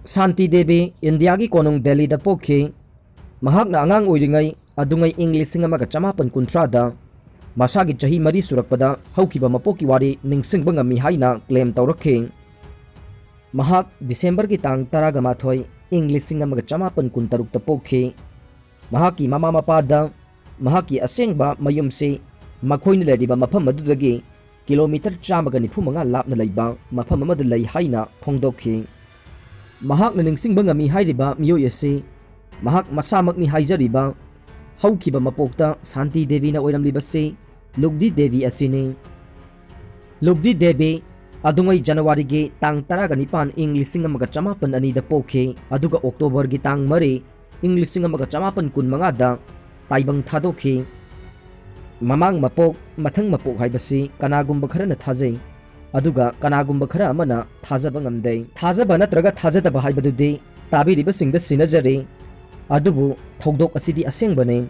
Santi Devi India ki konung Delhi da pokhi mahakna angang oiringai adungai ing 1953 da masagi chahi mari surakpada haukiba mapoki wari ningsingba ngami haina claim tawrakhe. Mahak December ki tang 18 ing 1953 ta pokhi. Mahaki mama mapada mahaki asengba mayumsi makhoina lediba mafam adudagi kilometer 195 lapna leiba mafam amada lei haina phongdokhi. Mahak na ningsingba ngami hairiba miyoy asi mahak masamak ni haijariba haukiba mapokta Santi Devi na oiramliba si Lugdi Devi asini. Lugdi Devi adungai January gi tang 19 ing 1952 da pokhi aduga October gi tang 3 ing 1955 da taibang thadokhi. Mamang mapok mathang mapok haibasi kanagumba kharana thajai aduga kanagumba khara amana thajaba ngamdei. Thajaba natraga thajadaba haibadudi tabiriba singda sinajari adubu thogdok asidi asengbane.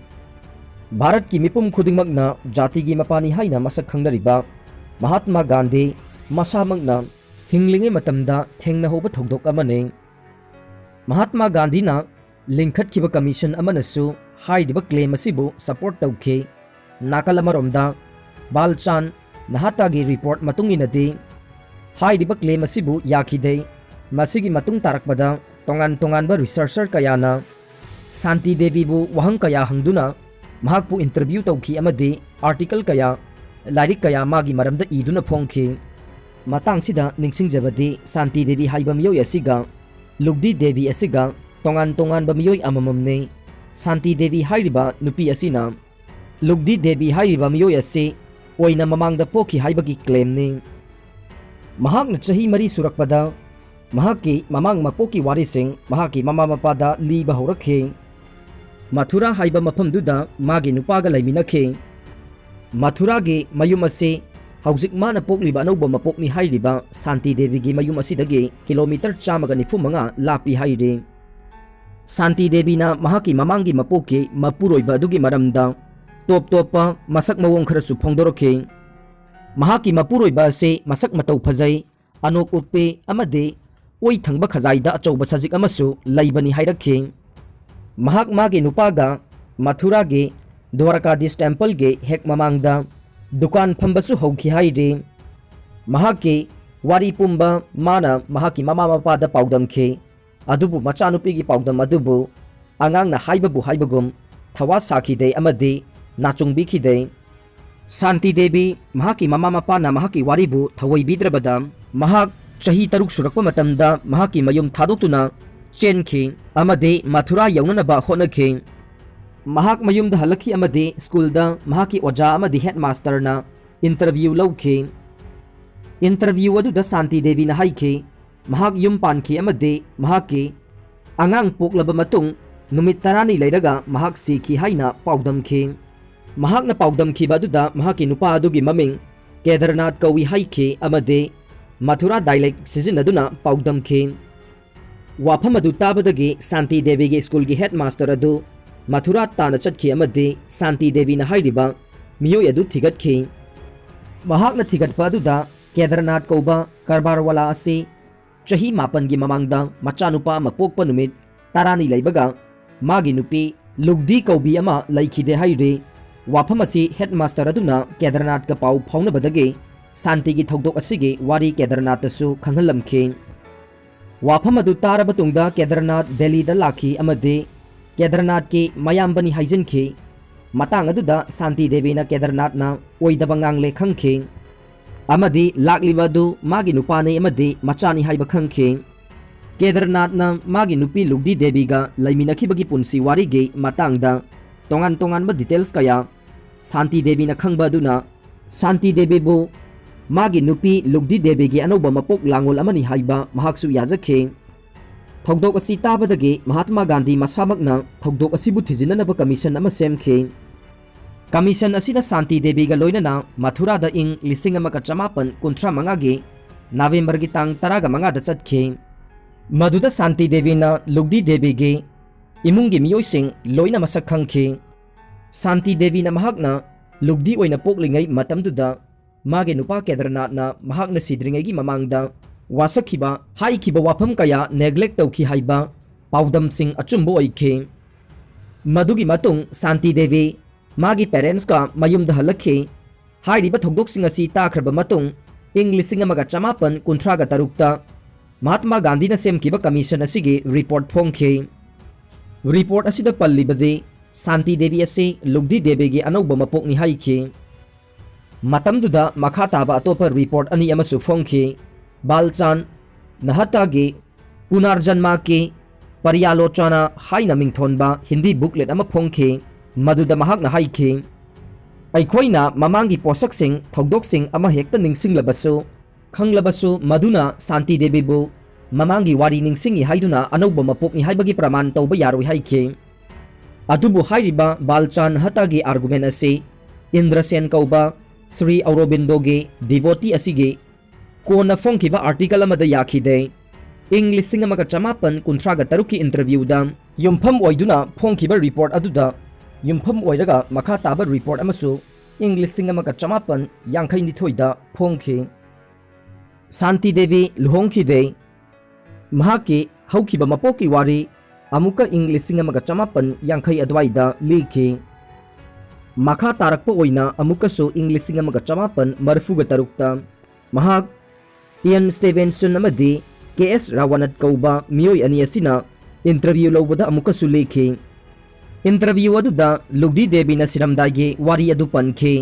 Bharat ki mipum khudingmakna jati gi mapani haina masak khangnariba Mahatma Gandhi masamagna hinglingi matamda thengna hoba thogdok amane. Mahatma Gandhi na lingkhat kiba commission amanasu haidiba claim asibu support tawkhe. Nakal amaromda Balchan Nahata gi report matunginadi haidiba claim asibu yakhidei. Masigi matung tarakpada tongan ba researcher kayana Santi Devi bu wahang kaya hangduna mahakpu interview tawki amadi article kaya lairik kaya magi maramda iduna phongki. Matang sida ningsingjabadi Santi Devi haiba miyoy asiga Lugdi Devi asiga tongan ba miyoy amamamne. Santi Devi hairiba nupi asina Lugdi Devi hairiba miyoy asi oina mamangda pokhi haibagi claim ni. Mahakna chahi mari surakpada mahaki mamang mapoki warising mahaki mama mapada liba horakhe. Mathura haiba mafamduda magi nupaga laiminakhe. Mathura gi mayum ase haujik mana pokliba anouba mapokni hairiba Santi Devi gi mayum asidagi kilometer 195 lapi hairi. Santi Devi na mahaki mamangi mapoki mapuroiba adugi maramda top topa masak mawong kharasu phongdorokhe. Mahaki mapuroiba ase masak matau phajai anok uppe amade oi thangba khajaida achouba sajik amasu laibani hairakhe. Mahak magi nupaga Mathura ge Dwarkadis temple ge hek mamangda dukan phambasu hauki haire. Mahaki wari pumba mana mahaki mama mapada paudamkhe adubu machanupi gi paudam adubu angang na haibabu haibagum thawa sakhide amade nachungbi khide. Santi Devi mahaki mama mapa na mahaki waribu thawai bidrabada mahak chahi 3 surakpa matamda mahaki mayum thadoktuna chenkhi amade Mathura yaunanaba hotnakhe. Mahak mayumda halakhi amade schoolda mahaki oja amadi headmaster na interview lawkhe. Interview aduda Santi Devi na haikhe mahak yum pankhi amade mahaki angang poklaba matung numit 10 leiraga mahak sikhi haina paudamkhe. Mahak na paudamkhi baduda mahaki nupa adugi maming Kedarnath kawi haikhe amade Mathura dialect sizinaduna paudamkhe. Wafam adu tabadagi Santi Devi ge school gi headmaster adu Mathura tana chatkhi amade Santi Devi na hairiba miyoy adu thigatkhi. Mahak na thigatpa aduda Kedarnath kauba karbarwala ase chahi 9 gi mamangda machanupa mapokpa numit 10 leibaga magi nupi Lugdi kaubi ama laikhide haire. Wafam asi headmaster aduna Kedarnath ka pau phaunabadagi Santi gi thogdok asigi wari Kedarnath su khanghalamkhe. Wafam adu taraba tungda Kedarnath Delhi da lakhi amade Kedarnath ki mayambani haijinkhe. Matang aduda Santi Devi na Kedarnath na oidaba ngangle khangkhe amadi lakliba du magi nupane amade machani haiba khangkhe. Kedarnath na magi nupi Lugdi Devi ga laiminakibagi punsi wari ge matangda tongan ba details kaya Santi Devi na khangba duna Santi Devi bu magi nupi Lugdi Devi gi anoba mapok langol amani haiba mahaksu yajakhe. Thogdok asi tabadagi Mahatma Gandhi masamakna thogdok asibu thijinanaba commission ama semkhe. Commission asina Santi Devi ga loinana Mathura da ing 1955 gi November gi tang 15 da chatkhe. Maduda Santi Devi na Lugdi Devi gi imungi miyoysing loina masak khangkhe. Santi Devi na mahakna Lugdi oina poklingai matamduda mage nupa Kedarnath na mahakna sidringai gi mamangda वासखिबा हाइखिबा वाफम कया neglect तौखि हाइबा पाउदमसिंग अचुंबो ओइखे मदुगी मतुंग Shanti Devi मागी parents का मयुमदा हलखे हाइरिबा थोगदोकसिंग असि ताख्रबा मतुंग इंग 1953 महात्मा गांधी ने सेमकिबा commission असिगी report फोंखे report असिदा पल्लिबदे Shanti Devi असे लुगदी देबेगी अनौबा मपोकनि हाइखे मतमदुदा मखा ताबा अतोपा report अनि अमसु फोंखे बालचान नहतागे पुनर्जन्मा के पर्यालोचना हाइना मिंगथोनबा हिंदी बुकलेट अमा फोंखे मदुदा महाकना हाइखे अखोइना ममांगी पोसकसिंग थौदोकसिंग अमा हेक्ता निंगसिंगलबसु खंगलबसु मदुना शांति देवीबु ममांगी वारी निंगसिंगी हाइदुना अनौबा मपोकनि हाइबगी प्रमाण तौबा यारोइ हाइखे अदुबु हाइरिबा बालचान हतागे आर्गुमेंट असे इंद्रसेन कौबा श्री औरोबिंदोगे डिवोटी असिगे कोना फोंखिबा आर्टिकल अमदा याखिदे इंग 1953 की इंटरव्यूदा युमफम ओइदुना फोंखिबा रिपोर्ट अदुदा युमफम ओइरगा मखा ताबा रिपोर्ट अमसु इंग 1952 दा फोंखे शांति देवी लुहोंखिदे महाके हौखिबा मपोकी वारी अमुका इंग 1950 अदवाइदा लिखे मखा तारकपा ओइना अमुकसु इंग 1953 महाक इयन स्टीवेंसन अमदी के.एस. रावनत कौबा मियोय अनि असिना इंटरव्यू लौबदा अमुकसु लेखे इंटरव्यू अदुदा लुगदी देवी न सिरमदागे वारी अदु पनखे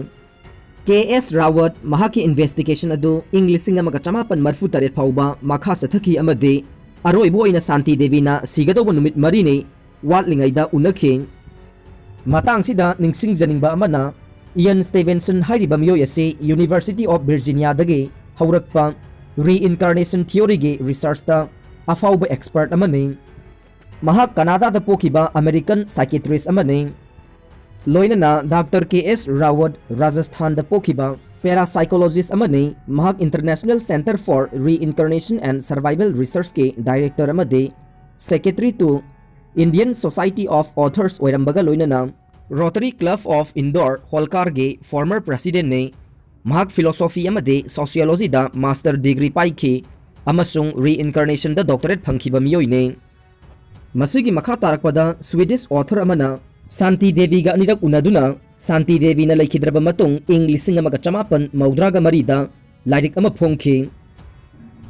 के.एस. रावत महाकी इन्वेस्टिगेशन अदु इंग 1953 फाउबा मखा सथकी अमदे अरोइबो ओइना शांति देवी न सिगदौबा नुमित मरीने वाटलिंगाइदा उनखे मतांगसिदा निंगसिंग जनिंगबा अमना इयन स्टीवेंसन हाइरिबा मियोय असे यूनिवर्सिटी ऑफ वर्जीनिया दगे हौरकपा रीइनकार्नेशन थियोरी गे रिसर्च ता अफाउबा एक्सपर्ट अमने महाक कनाडा दा पोखिबा अमेरिकन साइकेट्रिस्ट अमने लोइनना डॉक्टर के.एस. रावत राजस्थान दा पोखिबा पैरासाइकोलॉजिस्ट अमने महाक International Centre for Reincarnation and Survival Research के डायरेक्टर अमदे secretary to Indian Society of Authors ओइरंबगा लोइनना Rotary Club of Indore Holkar गे फॉर्मर प्रेसिडेंट ने महाक फिलोसॉफी अमदे सोशियोलॉजी दा मास्टर डिग्री पाइखे अमसुंग रीइनकार्नेशन दा डॉक्टरेट फंखिबा मियोइने मसिगी मखा तारकपदा स्वीडिश ऑथर अमना शांति देवी गा अनिरक उनदुना शांति देवी न लेखिद्रबा मतुंग इंग 1953 दा लाइरिक अमा फोंखे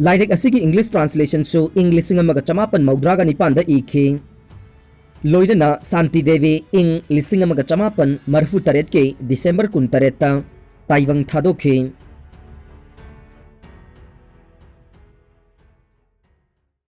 लाइरिक असिगी इंग्लिश ट्रांसलेशन सु इंग 1959 दा इखे लोइदना शांति देवी इंग 1958 के दिसंबर 19 ताइवंग थादोखे